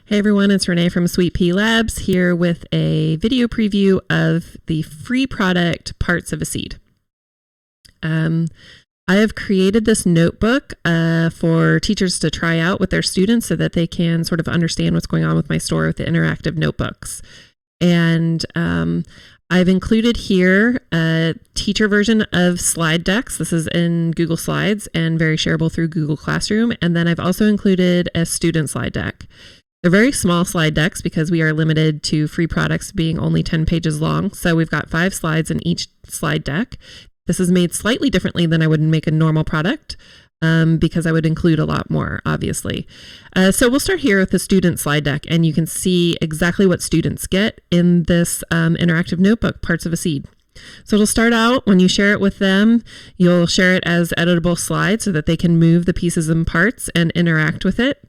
Hey everyone, it's Renee from Sweet Pea Labs here with a video preview of the free product Parts of a Seed. I have created this notebook for teachers to try out with their students so that they can sort of understand what's going on with my store with the interactive notebooks. And I've included here a teacher version of slide decks. This is in Google Slides and very shareable through Google Classroom. And then I've also included a student slide deck. They're very small slide decks because we are limited to free products being only 10 pages long. So we've got 5 slides in each slide deck. This is made slightly differently than I would make a normal product because I would include a lot more, obviously. So we'll start here with the student slide deck, and you can see exactly what students get in this interactive notebook, Parts of a Seed. So it'll start out when you share it with them, you'll share it as editable slides so that they can move the pieces and parts and interact with it.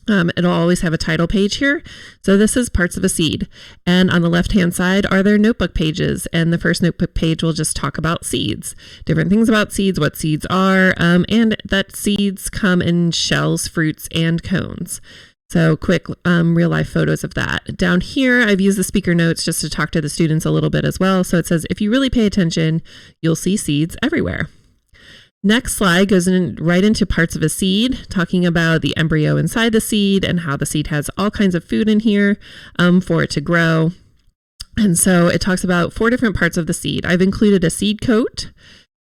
It'll always have a title page here. So this is Parts of a Seed. And on the left-hand side are their notebook pages. And the first notebook page will just talk about seeds, different things about seeds, what seeds are, and that seeds come in shells, fruits, and cones. So quick real-life photos of that. Down here, I've used the speaker notes just to talk to the students a little bit as well. So it says, if you really pay attention, you'll see seeds everywhere. Next slide goes right into Parts of a Seed, talking about the embryo inside the seed and how the seed has all kinds of food in here for it to grow. And so it talks about 4 different parts of the seed. I've included a seed coat,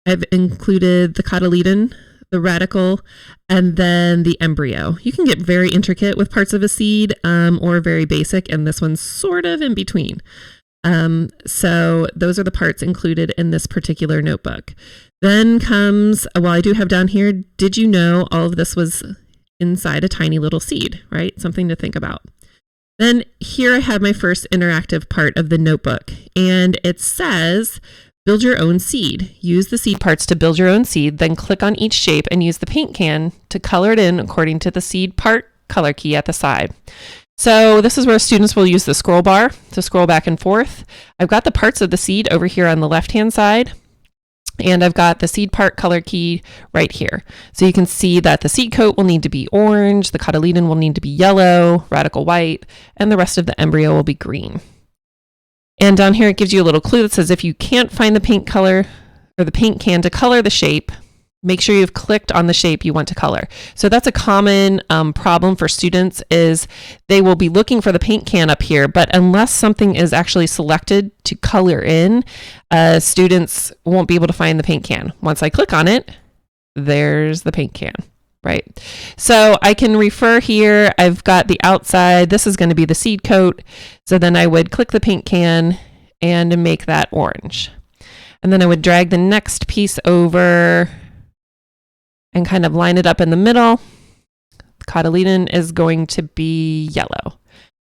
I've included the cotyledon, the radicle, and then the embryo. You can get very intricate with Parts of a Seed or very basic, and this one's sort of in between. So those are the parts included in this particular notebook. Then comes, well, I do have down here, did you know all of this was inside a tiny little seed, right? Something to think about. Then here I have my first interactive part of the notebook, and it says, build your own seed. Use the seed parts to build your own seed, then click on each shape and use the paint can to color it in according to the seed part color key at the side. So this is where students will use the scroll bar to scroll back and forth. I've got the parts of the seed over here on the left-hand side, and I've got the seed part color key right here. So you can see that the seed coat will need to be orange, the cotyledon will need to be yellow, radical white, and the rest of the embryo will be green. And down here it gives you a little clue that says if you can't find the paint color or the paint can to color the shape, make sure you've clicked on the shape you want to color. So that's a common problem for students is they will be looking for the paint can up here, but unless something is actually selected to color in, students won't be able to find the paint can. Once I click on it, there's the paint can, right? So I can refer here, I've got the outside, this is going to be the seed coat. So then I would click the paint can and make that orange. And then I would drag the next piece over and kind of line it up in the middle. The cotyledon is going to be yellow,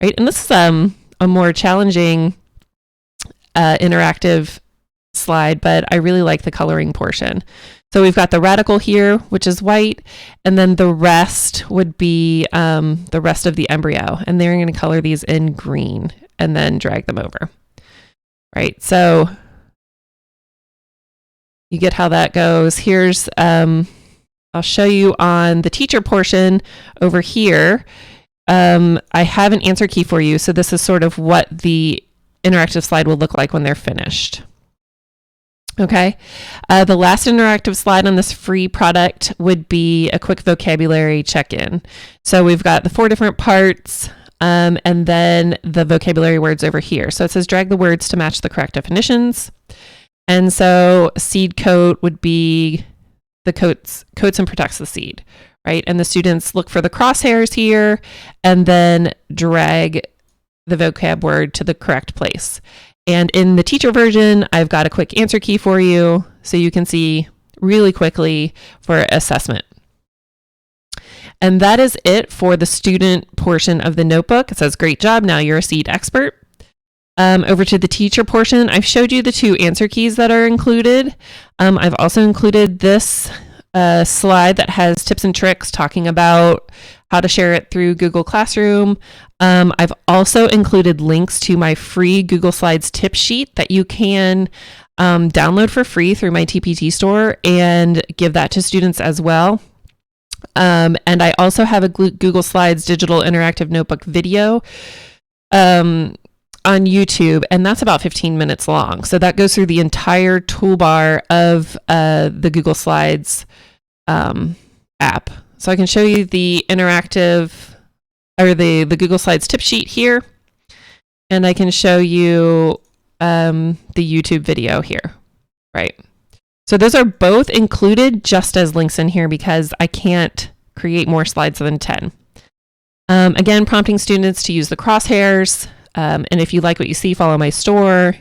right? And this is a more challenging interactive slide, but I really like the coloring portion. So we've got the radicle here, which is white, and then the rest would be the rest of the embryo. And they're going to color these in green and then drag them over, right? So you get how that goes. Here's I'll show you on the teacher portion over here. I have an answer key for you. So this is sort of what the interactive slide will look like when they're finished. Okay. The last interactive slide on this free product would be a quick vocabulary check-in. So we've got the 4 different parts and then the vocabulary words over here. So it says drag the words to match the correct definitions. And so seed coat would be the coats and protects the seed, right? And the students look for the crosshairs here and then drag the vocab word to the correct place. And in the teacher version, I've got a quick answer key for you so you can see really quickly for assessment. And that is it for the student portion of the notebook. It says, great job, now you're a seed expert. Over to the teacher portion, I've showed you the 2 answer keys that are included. I've also included this slide that has tips and tricks talking about how to share it through Google Classroom. I've also included links to my free Google Slides tip sheet that you can download for free through my TPT store and give that to students as well. And I also have a Google Slides digital interactive notebook video on YouTube, and that's about 15 minutes long. So that goes through the entire toolbar of the Google Slides app. So I can show you the interactive or the Google Slides tip sheet here, and I can show you the YouTube video here, right? So those are both included just as links in here because I can't create more slides than 10. Again, prompting students to use the crosshairs. And if you like what you see, follow my store.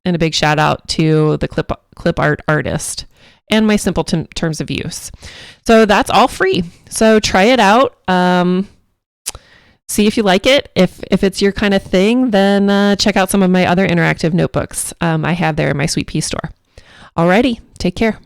And a big shout out to the clip art artist and my simple terms of use. So that's all free. So try it out. See if you like it. If it's your kind of thing, then check out some of my other interactive notebooks I have there in my Sweet Pea store. Alrighty, take care.